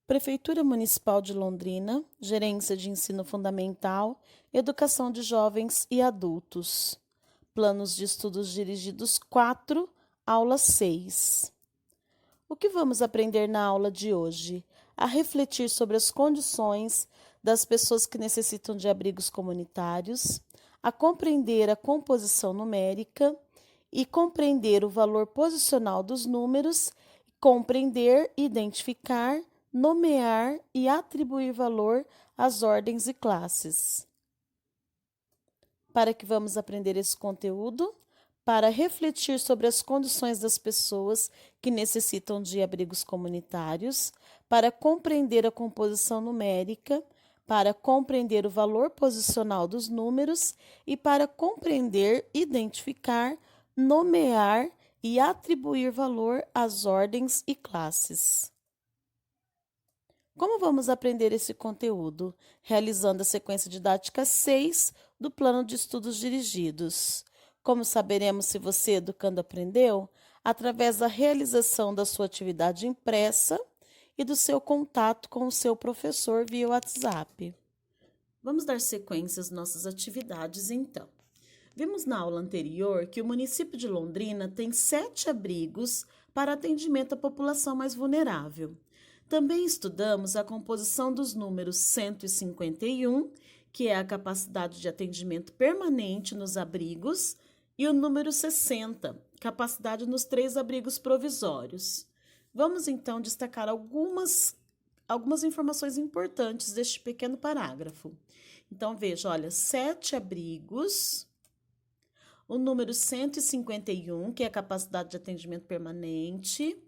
Prefeitura Municipal de Londrina, Gerência de Ensino Fundamental, Educação de Jovens e Adultos. Planos de Estudos Dirigidos 4, aula 6. O que vamos aprender na aula de hoje? A refletir sobre as condições das pessoas que necessitam de abrigos comunitários, a compreender a composição numérica e compreender o valor posicional dos números, compreender, identificar, nomear e atribuir valor às ordens e classes. Para que vamos aprender esse conteúdo? Para refletir sobre as condições das pessoas que necessitam de abrigos comunitários, para compreender a composição numérica, para compreender o valor posicional dos números e para compreender, identificar, nomear e atribuir valor às ordens e classes. Como vamos aprender esse conteúdo? Realizando a sequência didática 6 do Plano de Estudos Dirigidos. Como saberemos se você, educando, aprendeu? Através da realização da sua atividade impressa e do seu contato com o seu professor via WhatsApp. Vamos dar sequência às nossas atividades, então. Vimos na aula anterior que o município de Londrina tem 7 abrigos para atendimento à população mais vulnerável. Também estudamos a composição dos números 151, que é a capacidade de atendimento permanente nos abrigos, e o número 60, capacidade nos 3 abrigos provisórios. Vamos, então, destacar algumas informações importantes deste pequeno parágrafo. Então, veja, olha, 7 abrigos, o número 151, que é a capacidade de atendimento permanente,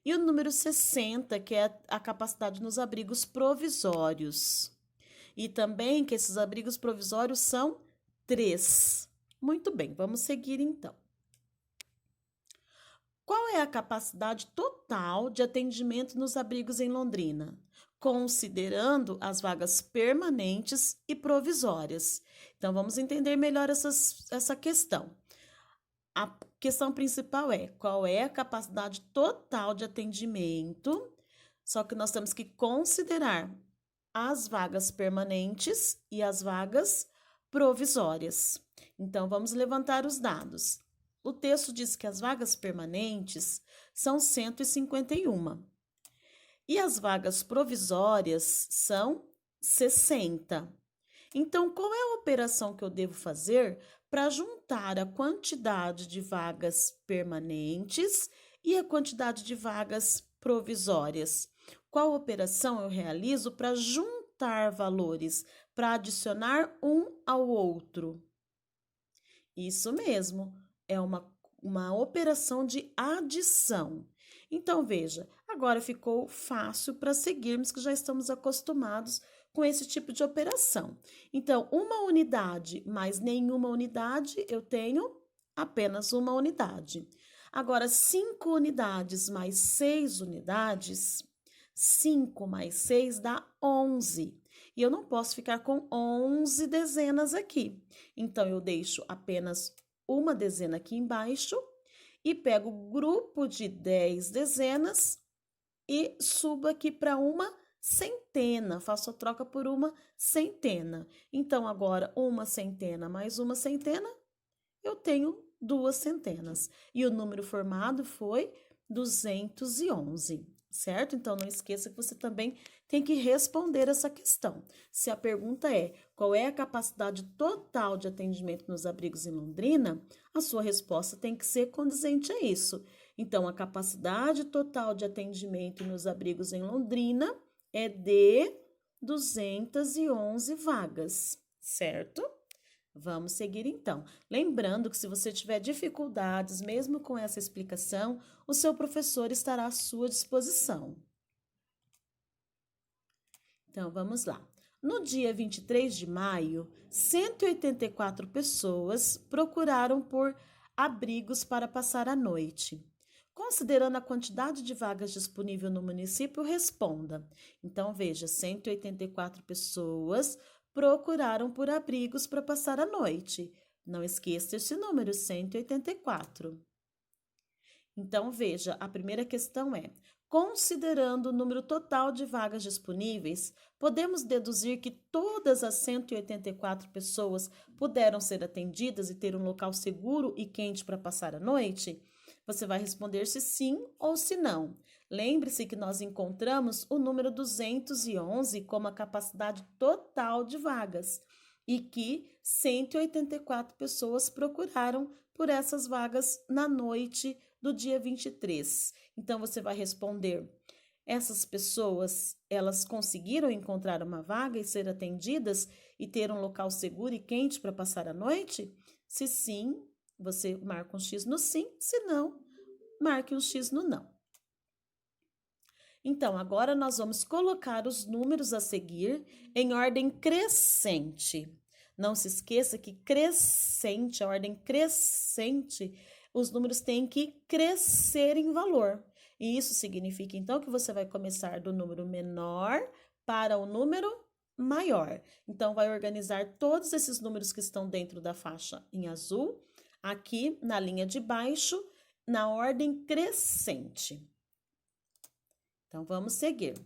e o número 60, que é a capacidade nos abrigos provisórios. E também que esses abrigos provisórios são 3. Muito bem, vamos seguir então. Qual é a capacidade total de atendimento nos abrigos em Londrina? Considerando as vagas permanentes e provisórias. Então, vamos entender melhor essa questão. A questão principal é qual é a capacidade total de atendimento, só que nós temos que considerar as vagas permanentes e as vagas provisórias. Então, vamos levantar os dados. O texto diz que as vagas permanentes são 151 e as vagas provisórias são 60. Então, qual é a operação que eu devo fazer para juntar a quantidade de vagas permanentes e a quantidade de vagas provisórias? Qual operação eu realizo para juntar valores, para adicionar um ao outro? Isso mesmo, é uma operação de adição. Então, veja, agora ficou fácil para seguirmos, que já estamos acostumados com esse tipo de operação. Então, uma unidade mais nenhuma unidade, eu tenho apenas uma unidade. Agora, 5 unidades mais 6 unidades, 5 mais 6 dá 11. E eu não posso ficar com 11 dezenas aqui. Então, eu deixo apenas uma dezena aqui embaixo e pego o grupo de 10 dezenas e subo aqui para uma centena, faço a troca por uma centena. Então, agora, uma centena mais uma centena, eu tenho 2 centenas. E o número formado foi 211, certo? Então, não esqueça que você também tem que responder essa questão. Se a pergunta é qual é a capacidade total de atendimento nos abrigos em Londrina, a sua resposta tem que ser condizente a isso. Então, a capacidade total de atendimento nos abrigos em Londrina é de 211 vagas, certo? Vamos seguir então. Lembrando que se você tiver dificuldades, mesmo com essa explicação, o seu professor estará à sua disposição. Então, vamos lá. No dia 23 de maio, 184 pessoas procuraram por abrigos para passar a noite. Considerando a quantidade de vagas disponível no município, responda. Então, veja, 184 pessoas procuraram por abrigos para passar a noite. Não esqueça esse número, 184. Então, veja, a primeira questão é: Considerando o número total de vagas disponíveis, podemos deduzir que todas as 184 pessoas puderam ser atendidas e ter um local seguro e quente para passar a noite? Você vai responder se sim ou se não. Lembre-se que nós encontramos o número 211 como a capacidade total de vagas e que 184 pessoas procuraram por essas vagas na noite do dia 23. Então, você vai responder: essas pessoas, elas conseguiram encontrar uma vaga e ser atendidas e ter um local seguro e quente para passar a noite? Se sim, você marca um X no sim, se não, marque um X no não. Então, agora nós vamos colocar os números a seguir em ordem crescente. Não se esqueça que crescente, a ordem crescente, os números têm que crescer em valor. E isso significa, então, que você vai começar do número menor para o número maior. Então, vai organizar todos esses números que estão dentro da faixa em azul, aqui na linha de baixo, na ordem crescente. Então, vamos seguir.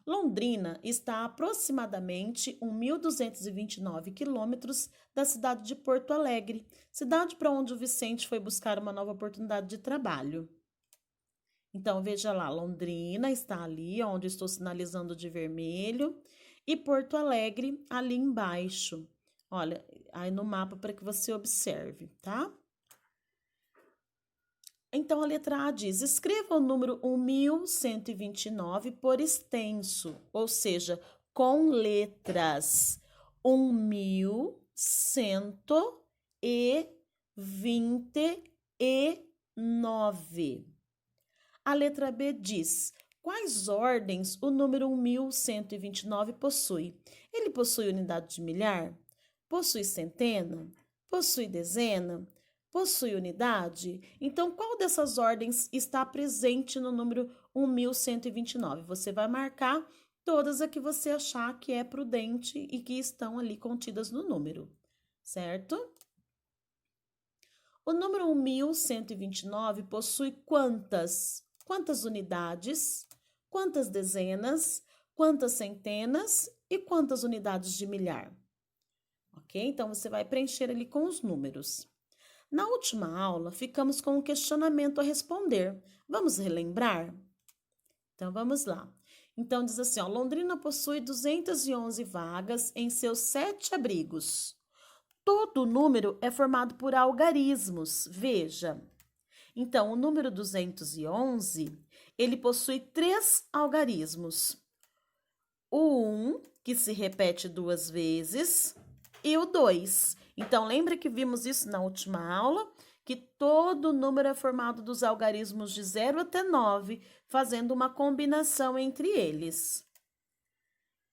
Londrina está a aproximadamente 1.229 quilômetros da cidade de Porto Alegre, cidade para onde o Vicente foi buscar uma nova oportunidade de trabalho. Então, veja lá, Londrina está ali, onde estou sinalizando de vermelho, e Porto Alegre ali embaixo. Olha, aí no mapa para que você observe, tá? Então, a letra A diz: escreva o número 1129 por extenso, ou seja, com letras 1129. A letra B diz: quais ordens o número 1129 possui? Ele possui unidade de milhar? Possui centena? Possui dezena? Possui unidade? Então, qual dessas ordens está presente no número 1129? Você vai marcar todas as que você achar que é prudente e que estão ali contidas no número, certo? O número 1129 possui quantas? Quantas unidades? Quantas dezenas? Quantas centenas? E quantas unidades de milhar? Ok? Então, você vai preencher ali com os números. Na última aula, ficamos com um questionamento a responder. Vamos relembrar? Então, vamos lá. Então, diz assim, ó, Londrina possui 211 vagas em seus 7 abrigos. Todo número é formado por algarismos, veja. Então, o número 211, ele possui 3 algarismos. O 1, que se repete 2 vezes, e o 2. Então, lembra que vimos isso na última aula? Que todo número é formado dos algarismos de 0 até 9, fazendo uma combinação entre eles.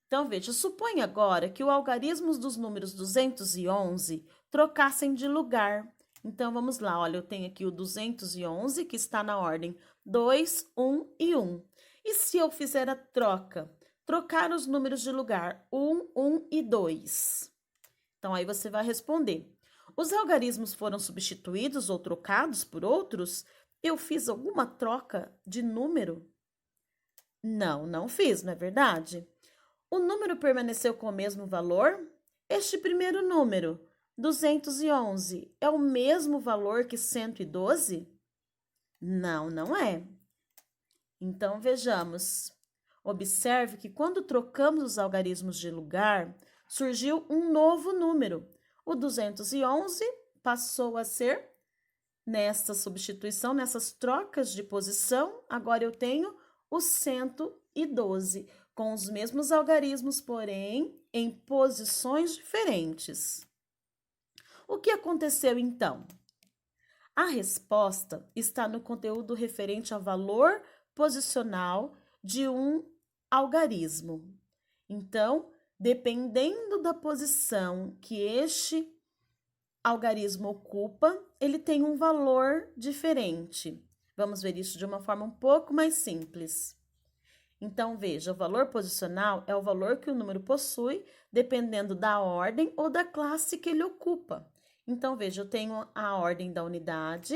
Então, veja, suponha agora que o algarismo dos números 211 trocassem de lugar. Então, vamos lá, olha, eu tenho aqui o 211, que está na ordem 2, 1 e 1. E se eu fizer a troca? Trocar os números de lugar, 1, 1 e 2. Então, aí você vai responder. Os algarismos foram substituídos ou trocados por outros? Eu fiz alguma troca de número? Não, não fiz, não é verdade? O número permaneceu com o mesmo valor? Este primeiro número, 211, é o mesmo valor que 112? Não, não é. Então, vejamos. Observe que quando trocamos os algarismos de lugar, surgiu um novo número. O 211 passou a ser, nessa substituição, nessas trocas de posição, agora eu tenho o 112, com os mesmos algarismos, porém, em posições diferentes. O que aconteceu então? A resposta está no conteúdo referente ao valor posicional de um algarismo. Então, dependendo da posição que este algarismo ocupa, ele tem um valor diferente. Vamos ver isso de uma forma um pouco mais simples. Então, veja, o valor posicional é o valor que o número possui, dependendo da ordem ou da classe que ele ocupa. Então, veja, eu tenho a ordem da unidade,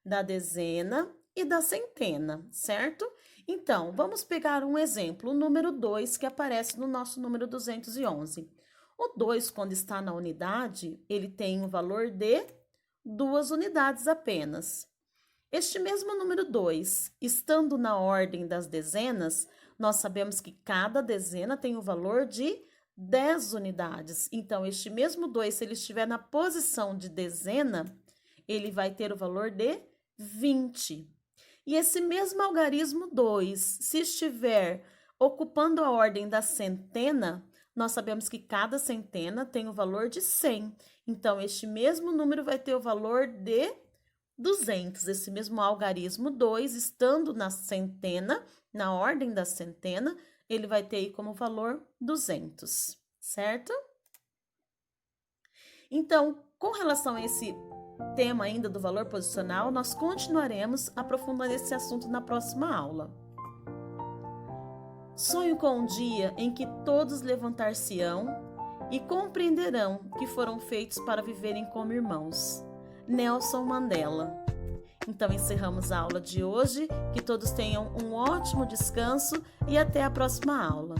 da dezena e da centena, certo? Então, vamos pegar um exemplo, o número 2, que aparece no nosso número 211. O 2, quando está na unidade, ele tem um valor de 2 unidades apenas. Este mesmo número 2, estando na ordem das dezenas, nós sabemos que cada dezena tem o valor de 10 unidades. Então, este mesmo 2, se ele estiver na posição de dezena, ele vai ter o valor de 20. E esse mesmo algarismo 2, se estiver ocupando a ordem da centena, nós sabemos que cada centena tem o valor de 100. Então, este mesmo número vai ter o valor de 200. Esse mesmo algarismo 2, estando na centena, na ordem da centena, ele vai ter aí como valor 200, certo? Então, com relação a esse tema ainda do valor posicional, nós continuaremos aprofundando esse assunto na próxima aula. Sonho com um dia em que todos levantar-se-ão e compreenderão que foram feitos para viverem como irmãos. Nelson Mandela. Então, encerramos a aula de hoje. Que todos tenham um ótimo descanso e até a próxima aula.